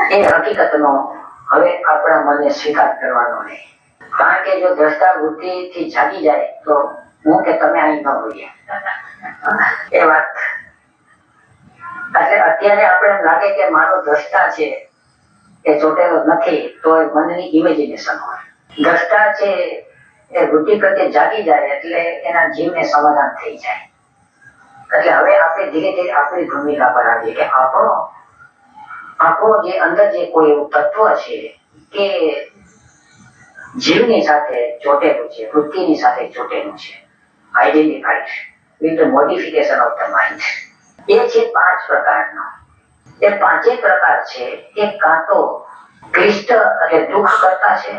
એ હકીકતનો હવે આપણા મને સ્વીકાર કરવાનો નહીં. કારણ કે જો દ્રષ્ટા વૃત્તિથી જાગી જાય તો હું કે તમે અહીં ન હોઈએ એ વાત. એટલે અત્યારે આપણે એમ લાગે કે મારો દ્રષ્ટા છે એ ચોટેલો નથી તો એ મનની ઇમેજિનેશન હોય. દ્રષ્ટા છે એ વૃત્તિ પ્રત્યે જાગી જાય એટલે એના જીવને સમાધાન થઈ જાય. એટલે હવે આપણે ધીરે ધીરે આપણી ભૂમિકા પર આવીએ કે આપણો જે અંદર જે કોઈ એવું તત્વ છે કે જીવની સાથે ચોટેલું છે, વૃત્તિની સાથે ચોટેલું છે, identified with the modification of the mind. એ છે 5 પ્રકારનો. એ 5 પ્રકાર છે એ કાં તો ક્લિષ્ટ એટલે દુઃખ કરતા છે,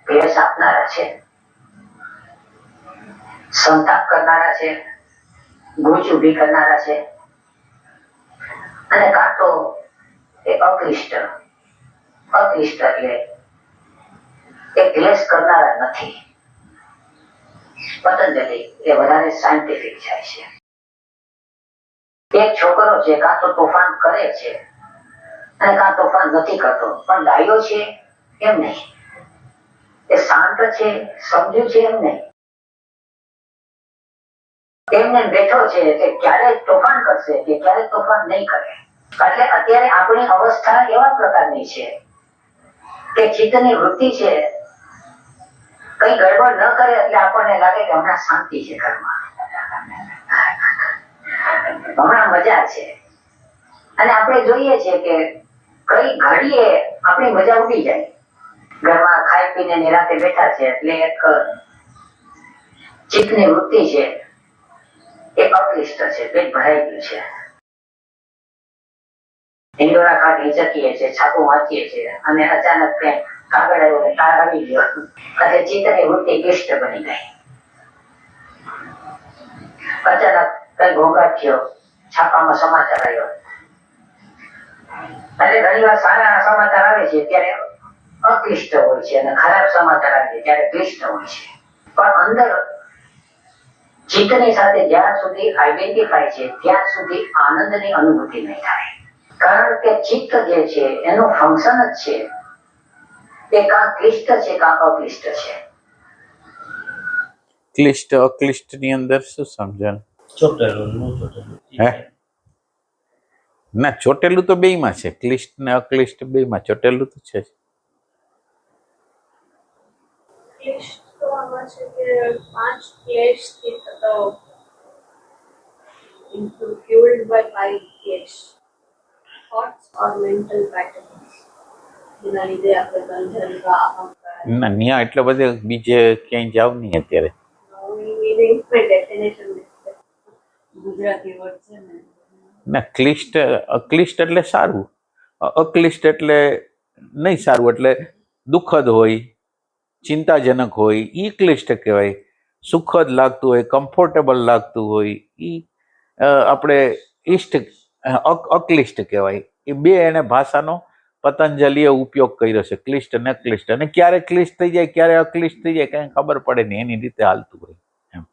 ક્લેશ આપનારા છે, સંતાપ કરનારા છે, ગૂંચ ઉભી કરનારા છે, અને કાં તો એ અક્લિષ્ટ એટલે એ ક્લેશ કરનારા નથી. પતંજલિ એ વધારે સાયન્ટિફિક જાય છે. એક છોકરો છે કાં તો તોફાન કરે છે અને કાં તોફાન નથી કરતો, પણ ડાયો છે એમ નહીં, એ શાંત છે, સમજ્યું છે એમ નહીં, એમને બેઠો છે કે ક્યારે તોફાન કરશે કે ક્યારે તોફાન નહીં કરે. એટલે અત્યારે આપણી અવસ્થા એવા પ્રકારની છે કે ચિત્તની વૃત્તિ છે કઈ ગડબડ ન કરે એટલે આપણને લાગે કે હમણાં શાંતિ છે ઘરમાં, હમણાં મજા છે. અને આપણે જોઈએ છીએ કે કઈ ઘડીએ આપણી મજા ઉડી જાય. ઘરમાં ખાઈ પીને નિરાંતે બેઠા છે એટલે એક ચિત્તની વૃત્તિ છે એ અક્લિષ્ટ છે, પેટ ભરાઈ ગયું છે, હિંડોળા કાઢ હિંચકીએ છે, છાપું વાંચીએ છીએ અને અચાનક કંઈક કાગળ આવ્યો ને તાર આવી ગયો એટલે ચિત્તની વૃત્તિ ક્લિષ્ટ બની ગઈ. અચાનક કઈ ઘોંઘાટ થયો, છાપામાં સમાચાર આવ્યો. એટલે ઘણી વાર સારા સમાચાર આવે છે ત્યારે અક્લિષ્ટ હોય છે અને ખરાબ સમાચાર આવે ત્યારે ક્લિષ્ટ હોય છે. પણ અંદર ચિત્તની સાથે જ્યાં સુધી આઈડેન્ટિફાય છે ત્યાં સુધી આનંદની અનુભૂતિ નહીં થાય. કારણ કે ચિત્ત જે છે એનું ફંક્શન જ છે એ કાં ક્લિષ્ટ છે કાં અક્લિષ્ટ છે. ક્લિષ્ટ અક્લિષ્ટ ની અંદર શું સમજણ? ચોટેલું નું ચોટેલું હે ના, ચોટેલું તો બેયમાં છે, ક્લિષ્ટ ને અક્લિષ્ટ બેયમાં ચોટેલું તો છે જ. ક્લેશ તો આમાં છે કે 5 ક્લેશથી થતો fueled by 5 clash, thoughts or mental patterns. જેના લીધે આપણે બંધન કા અહંકાર ના, ન્યા એટલે બધે બીજે ક્યાંય જાવ નહીં અત્યારે. meaning by definition Gujarati word છે ને. ના, ક્લિષ્ટ અક્લિષ્ટ એટલે સારું, અક્લિષ્ટ એટલે નહીં સારું, એટલે દુઃખદ હોય, ચિંતાજનક હોય, ઈ ક્લિષ્ટ કહેવાય. સુખદ લાગતું હોય, કમ્ફર્ટેબલ લાગતું હોય, ઈ આપણે અક્લિષ્ટ કહેવાય. એ બે એને ભાષાનો પતંજલિએ ઉપયોગ કર્યો છે, ક્લિષ્ટ અને અક્લિષ્ટ. અને ક્યારે ક્લિષ્ટ થઈ જાય ક્યારે અક્લિષ્ટ થઈ જાય કઈ ખબર પડે નહીં, એની રીતે હાલતું હોય એમ,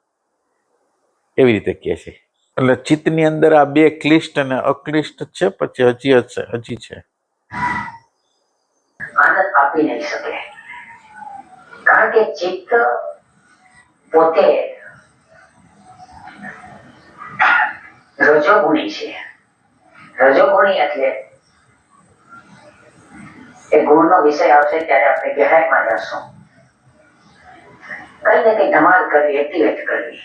એવી રીતે કહે છે. એટલે ચિત્તની અંદર આ બે ક્લિષ્ટ અને અક્લિષ્ટ છે, પછી હજી છે. આનંદ આપી નહીં શકે કારણ કે ચિત્ત પોતે રજોગુણી છે. રજોગુણી એટલે એ ગુણનો વિષય આવશે ત્યારે આપણે ગહેરાઈમાં જશું. કઈ ને કઈ ધમાલ કરવી, એક્ટિવેટ કરવી.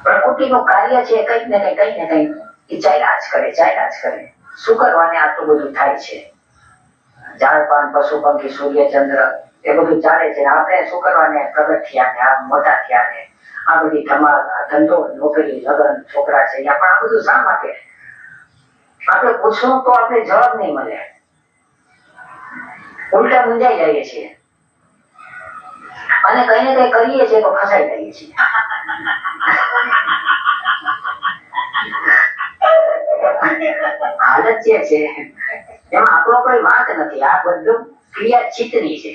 પ્રકૃતિનું કાર્ય છે કંઈક ને કંઈક એ ચાલ્યા જ કરે. શું કરવાને આટલું બધું થાય છે? ઝાડ પાન, પશુ પંખી, સૂર્ય ચંદ્ર એ બધું ચાલે છે. આપણે શું કરવાને પ્રગટ થયા ને આ મોટા થયા ને આ બધી ધમાલ, આ ધંધો, નોકરી, લગ્ન, છોકરા છે, પણ આ બધું શા માટે? આપણે પૂછવું તો આપણે જવાબ નહીં મળે, ઉલટા મૂંઝાઈ જઈએ છીએ અને કઈ ને કઈ કરીએ છીએ તો ફસાઈ જઈએ છીએ. હાલત જે છે એમાં આપણો કોઈ વાંક નથી. આ બધું ક્રિયા ચિત્તની છે.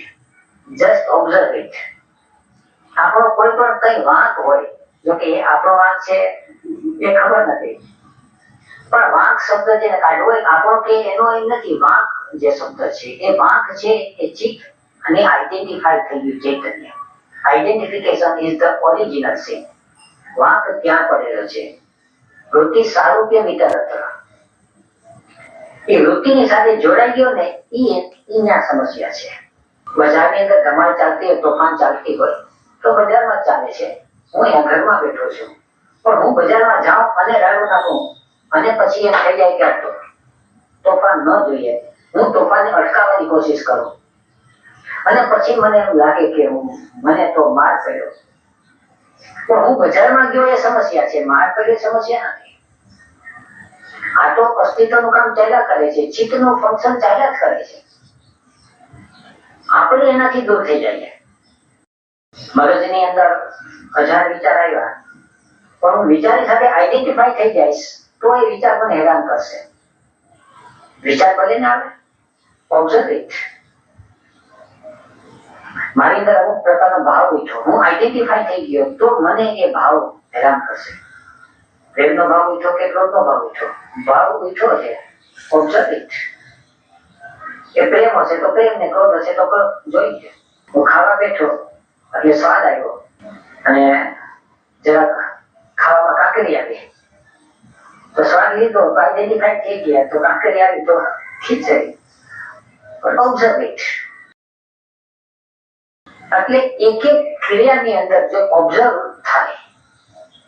Just observe it. આપણો કોઈ પણ કઈ વાંક હોય, જો કે આપણો વાંક છે એ ખબર નથી, પણ વાંક શબ્દ જેને કાઢવો હોય આપણો કે એનો એમ નથી. વાંક જે શબ્દ છે એ વાંક છે એ ચિત્ત અને આઈડેન્ટિફાઈ થઈ ગયું ચૈતન્ય. Identification is the original sin. વાંક ત્યાં પડેલો છે. વૃત્તિ સારૂપ્ય વિતરત્ર, એ વૃત્તિની સાથે જોડાઈ ગયો ને એ ત્યાં સમસ્યા છે. બજારની અંદર ધમાલ ચાલતી હોય, તોફાન ચાલતી હોય તો બજારમાં ચાલે છે. હું અહીંયા ઘરમાં બેઠો છું, પણ હું બજારમાં જાઉં અને રાડો નાખું અને પછી એમ થઈ જાય કે તોફાન ન જોઈએ, હું તોફાનને અટકાવવાની કોશિશ કરું અને પછી મને એમ લાગે કે મને તો માર પડ્યો. પણ હું બજારમાં ગયો એ સમસ્યા છે, માર પડ્યો સમસ્યા નથી. આ તો અસ્તિત્વનું કામ ચાલ્યા કરે છે, ચિત્તનું ફંક્શન ચાલ્યા જ કરે છે. આપણે એનાથી દૂર થઈ જઈએ. મગજની અંદર હજાર વિચાર આવ્યા, પણ હું વિચારની સાથે આઈડેન્ટિફાઈ થઈ જઈશ તો એ વિચાર મને હેરાન કરશે. વિચાર ભલે ને આવે, ઓબ્ઝર્વ ઇટ. મારી અંદર અમુક પ્રકારનો ભાવ ઉઠ્યો, હું આઈડેન્ટિફાઈ થઈ ગયો, તો મને એ ભાવ હેરાન કરશે. પ્રેમનો ભાવ ઉઠ્યો કે ક્રોધનો ભાવ ઉઠ્યો? ભાવ ઉઠ્યો છે, ઓબ્ઝર્વ ઇટ. એ પ્રેમ હશે તો પ્રેમ, ને ક્રોધ હશે તો ક્રોધ. જોઈ ગયો. હું ખાવા બેઠો એટલે સ્વાદ આવ્યો અને જરાક ખાવામાં કાકરી આવી, તો સ્વાદ લીધો તો આઈડેન્ટિફાઈ થઈ ગયા, તો કાકરી આવી તો ખીચાઈ. પણ ઓબ્ઝર્વ ઇટ. એટલે એક એક ક્રિયાની અંદર જો ઓબ્ઝર્વ થાય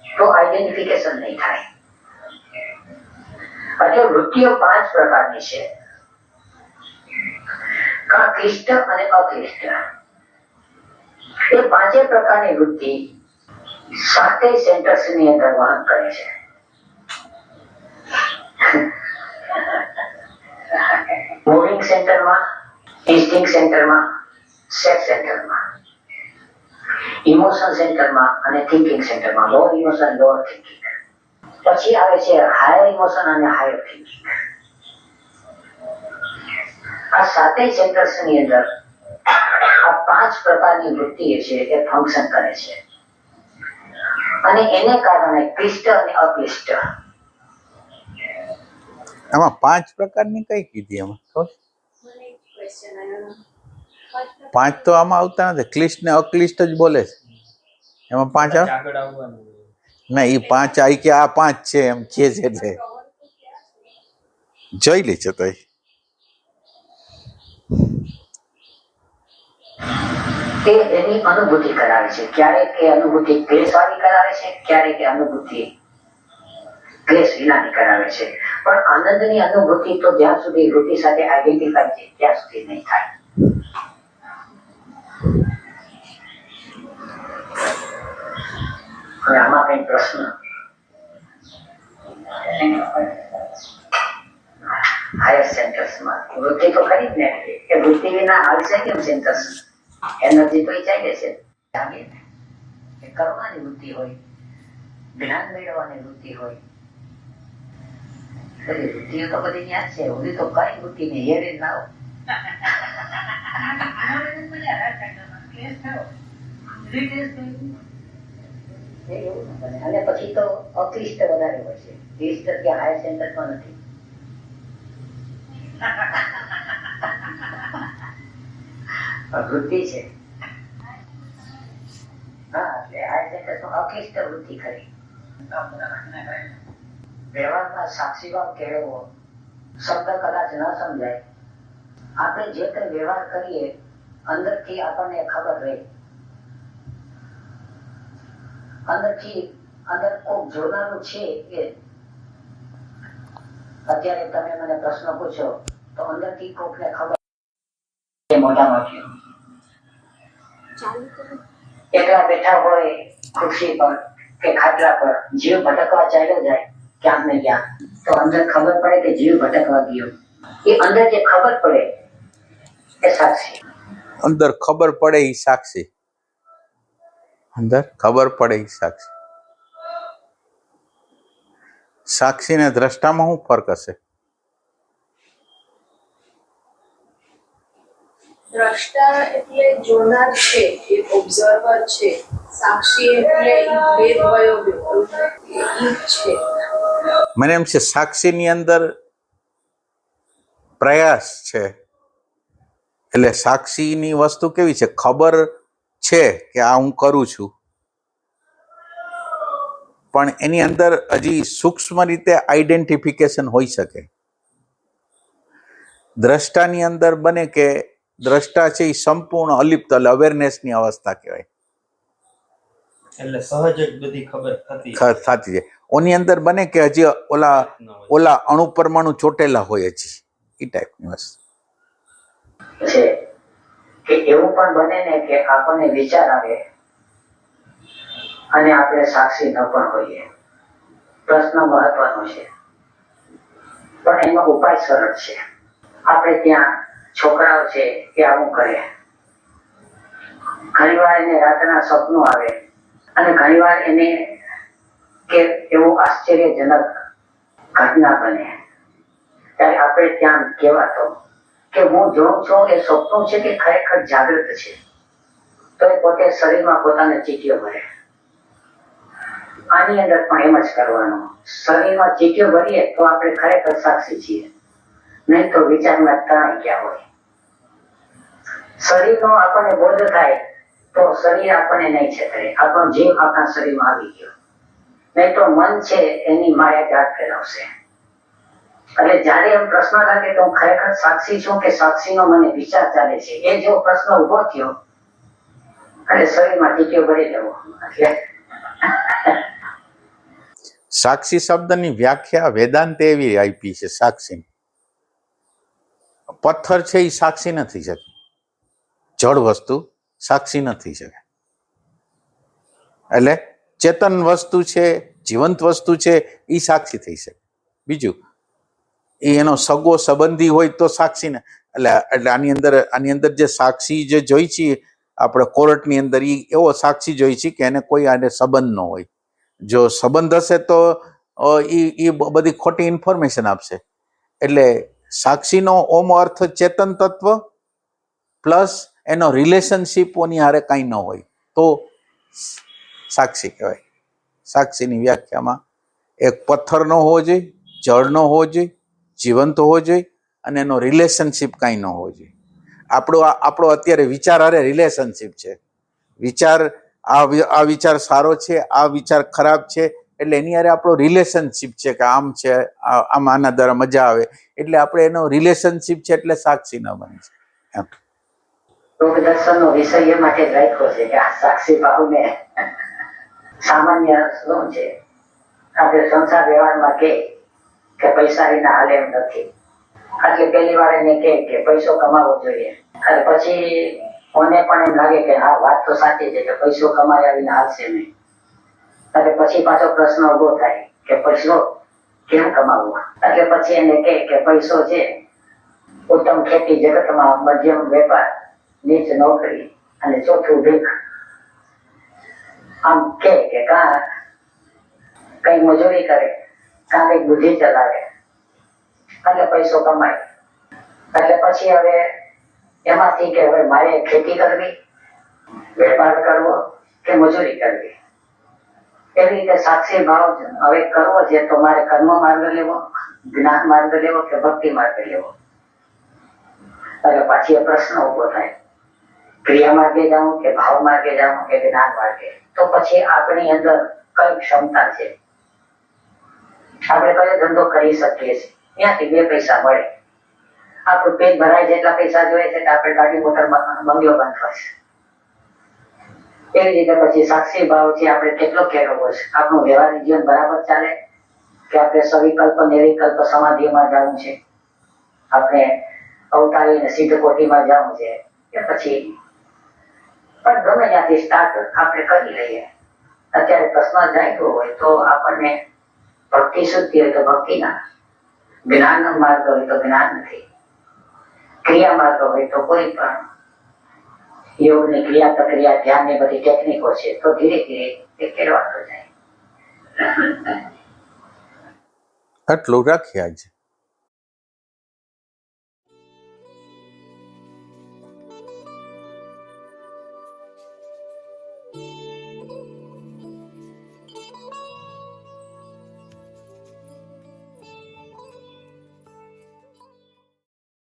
તો આઈડેન્ટિફિકેશન નહીં થાય. એટલે વૃત્તિઓ 5 પ્રકારની છે, ક્લિષ્ટ અને અક્લિષ્ટ. એ 5 પ્રકારની વૃત્તિ 7 સેન્ટર્સ ની અંદર વહન કરે છે. મૂવિંગ સેન્ટરમાં, ઇન્સ્ટિંગ સેન્ટરમાં, સેક્સ સેન્ટરમાં, ઇમોશન સેન્ટરમાં અને થિંકિંગ સેન્ટરમાં. લો ઇમોશન, લો થિંકિંગ. પછી આવે છે હાયર ઇમોશન અને હાયર થિંકિંગ. આ 7 સેન્ટર્સ ની અંદર આ 5 પ્રકારની વૃત્તિ છે એ ફંક્શન કરે છે, અને એને કારણે ક્લિષ્ટ અને અક્લિષ્ટ. આમાં 5 પ્રકારની કઈ કીધી? આમાં મને એક ક્વેશ્ચન આવ્યો. 5 તો આમાં આવતા નથી, ક્લિષ્ટ ને અક્લિષ્ટ જ બોલે છે. એમાં 5 આવે આગળ આવવાનું. ના, એ 5 આવી કે આ 5 છે એમ કે છે, એટલે જોઈ લે છે. તો તે એની અનુભૂતિ કરાવે છે. ક્યારેક એ અનુભૂતિ ક્લેશવાળી કરાવે છે, ક્યારેક એ અનુભૂતિ ક્લેશ વિનાની કરાવે છે. પણ આનંદની અનુભૂતિ તો જ્યાં સુધી વૃત્તિ સાથે આઈડેન્ટિફાઈ છે ત્યાં સુધી નહીં થાય. હવે આમાં કઈ પ્રશ્ન? હાયર સેન્ટર્સમાં વૃત્તિ તો ખરી જ ને, કે વૃત્તિ વિના હાલશે કેમ સેન્ટર્સ? એનર્જી તો ચાલે છે. કરવાની વૃત્તિ હોય, જ્ઞાન મેળવવાની વૃત્તિ હોય, બધી વૃત્તિઓ તો બધી યાદ છે. હું તો કઈ વૃત્તિ ને હેરે ના હો. એવું ન બને. અને પછી તો અક્લિષ્ટ વધારે હોય છે. ક્લિષ્ટ ત્યાં હાયર સેન્ટરમાં નથી. વૃત્તિ છે. હા, એટલે હાયર સેન્ટરમાં અક્લિષ્ટ વૃત્તિ ખરી. વ્યવહારમાં સાક્ષીભાવ કેળવવો. શબ્દ કદાચ ન સમજાય, આપણે જે કઈ વ્યવહાર કરીએ અંદરથી આપણને ખબર રહે. અંદરથી અંદર કોક જોનારું છે. એ અત્યારે તમે મને પ્રશ્ન પૂછો તો અંદરથી કોકને ખબર મોઢામાં થયું. એકલા બેઠા હોય ખુરશી પર કે ખાટલા પર, જીવ ભટકવા ચાલ્યો જાય ક્યાંક ને ક્યાંક, તો અંદર ખબર પડે કે જીવ ભટકવા ગયો. એ અંદર જે ખબર પડે એ સાક્ષી. અંદર ખબર પડે એ સાક્ષી. અંદર ખબર પડે એ સાક્ષી. સાક્ષી ને દ્રષ્ટામાં શું ફરક હશે? દ્રષ્ટા એટલે જોનાર છે, એ ઓબ્ઝર્વર છે. સાક્ષી એટલે ભેદ વયો છે. મને એમ છે સાક્ષીની અંદર પ્રયાસ છે. એટલે સાક્ષીની વસ્તુ કેવી છે? ખબર છે કે આ હું કરું છું, પણ એની અંદર હજી સૂક્ષ્મ રીતે આઈડેન્ટિફિકેશન હોઈ શકે. દ્રષ્ટાની અંદર બને કે દ્રષ્ટા છે એ સંપૂર્ણ અલિપ્ત, એટલે અવેરનેસની અવસ્થા કહેવાય. એટલે સહજ જ બધી ખબર થતી છે. ઓની અંદર બને કે હજી ઓલા અણુ પરમાણુ ચોટેલા હોય હજી, એ ટાઈપની વસ્તુ છે. કે એવું પણ બને ને કે આપણને વિચાર આવે અને આપણે સાક્ષી ન પણ હોઈએ. પ્રશ્ન મહત્વનો છે, પણ એનો ઉપાય સરળ છે. આપણે ત્યાં છોકરાઓ છે કે આવું કરે, ઘણીવાર એને રાતના સપનું આવે અને ઘણીવાર એને કે એવું આશ્ચર્યજનક ઘટના બને, ત્યારે આપણે ત્યાં કહેવાતો કે હું જોઉં છું એ સપનું છે કે ખરેખર જાગૃત છે. તો એ પોતે શરીરમાં પોતાને ચીટીઓ ભરે. આની અંદર પણ એમ જ કરવાનું. શરીરમાં ચીટીઓ ભરીએ તો આપણે ખરેખર સાક્ષી છીએ, નહીં તો વિચારમાં તણાઈ ગયા હોય. શરીરનો આપણને બોધ થાય તો શરીર આપણને નહીં છેતરે, આપણો જીવ આપણા શરીરમાં આવી ગયો. નહીં તો મન છે એની માયા જાત ફેરવશે. એટલે જયારે એમ પ્રશ્ન લાગે તો હું ખરેખર સાક્ષી છું કે સાક્ષીનો મને વિચાર ચાલે છે, એ જો પ્રશ્ન ઉભો થયો અને શરીરમાં ટીકીઓ ભરી લેવો. સાક્ષી શબ્દની વ્યાખ્યા વેદાંતે એવી આપી છે. સાક્ષી પથ્થર છે એ સાક્ષી નથી શકે, જળ વસ્તુ સાક્ષી નથી શકે. એટલે ચેતન વસ્તુ છે, જીવંત વસ્તુ છે, એ સાક્ષી થઈ શકે. બીજું એ એનો સગો સંબંધી હોય તો સાક્ષી ને એટલે આની અંદર જે સાક્ષી જે જોઈ છીએ આપણે કોર્ટની અંદર, એ એવો સાક્ષી જોઈ છે કે એને કોઈ આને સંબંધ ન હોય. જો સંબંધ હશે તો એ બધી ખોટી ઇન્ફોર્મેશન આપશે. એટલે સાક્ષીનો ઓમ અર્થ ચેતન તત્વ પ્લસ એનો રિલેશનશીપોની હારે કાંઈ ન હોય તો સાક્ષી કહેવાય. સાક્ષીની વ્યાખ્યામાં એક પથ્થર ન હોવો જોઈએ, જળ ન હોવો જોઈએ, જીવંત હોવો જોઈએ, અને એનો રિલેશનશીપ કાંઈ ન હોવો જોઈએ. આપણો અત્યારે વિચાર હારે રિલેશનશીપ છે. વિચાર આ વિચાર સારો છે, આ વિચાર ખરાબ છે, એટલે એની હારે આપણો રિલેશનશીપ છે કે આમ છે, આમ આના દ્વારા મજા આવે, એટલે આપણે એનો રિલેશનશીપ છે એટલે સાક્ષી ન બને છે. એમ યોગ દર્શનનો વિષય એ માટે જ રાખ્યો છે કે આ સાક્ષી ભાવને સામાન્ય શું છે, આપણે સંસાર વ્યવહારમાં કે પૈસા વિના હાલે એમ નથી. એટલે પહેલી વાર એને કે પૈસો કમાવો જોઈએ, અને પછી મને પણ એમ લાગે કે હા વાત તો સાચી છે કે પૈસો કમાયા વિના હાલશે નહીં. એટલે પછી પાછો પ્રશ્ન ઉભો થાય કે પૈસો કેમ કમાવવો. એટલે પછી એને કે પૈસો છે ઉત્તમ ખેતી જગતમાં, મધ્યમ વેપાર, નીચ નોકરી અને ચોથું ભીખ. આમ કે કઈ મજૂરી કરે, કાં કઈ બુદ્ધિ ચલાવે એટલે પૈસો કમાય. એટલે પછી હવે એમાંથી કે હવે મારે ખેતી કરવી, વેપાર કરવો કે મજૂરી કરવી, એવી રીતે સાક્ષી ભાવ હવે કરવો છે તો મારે કર્મ માર્ગ લેવો, જ્ઞાન માર્ગ લેવો કે ભક્તિ માર્ગ લેવો. એટલે પછી એ પ્રશ્ન ઉભો થાય, ક્રિયા માર્ગે જાઉં કે ભાવ માર્ગે જાઉં કે જ્ઞાન માર્ગે. તો પછી આપણી અંદર કઈ ક્ષમતા છે, આપણે કયો ધંધો કરી શકીએ છીએ, ત્યાંથી બે પૈસા મળે. આપણું પેટ ભરાય જેટલા પૈસા જોઈએ છે કે આપણે ગાડી મોટર બંગલો બાંધવા છે. એવી રીતે પછી સાક્ષી ભાવ છે આપણે કેટલો કેળવવો છે. આપણું વ્યવહારિક જીવન બરાબર ચાલે કે આપણે સવિકલ્પ નિર્વિકલ્પ સમાધિમાં જવું છે, આપણે અવતારીને સિદ્ધ કોટીમાં જવું છે, કે પછી પણ ગમે ત્યાંથી સ્ટાર્ટ આપણે કરી લઈએ. અત્યારે પ્રશ્ન જાગ્યો હોય તો આપણને ભક્તિ શુદ્ધિ હોય તો ભક્તિના, જ્ઞાન માર્ગ હોય તો જ્ઞાન નથી, ક્રિયા માર્ગ હોય તો કોઈ પણ યોગની ક્રિયા પ્રક્રિયા ધ્યાન ની બધી ટેકનિકો છે તો ધીરે ધીરે એ કેળવાતો જાય. આટલું રાખીએ આજે.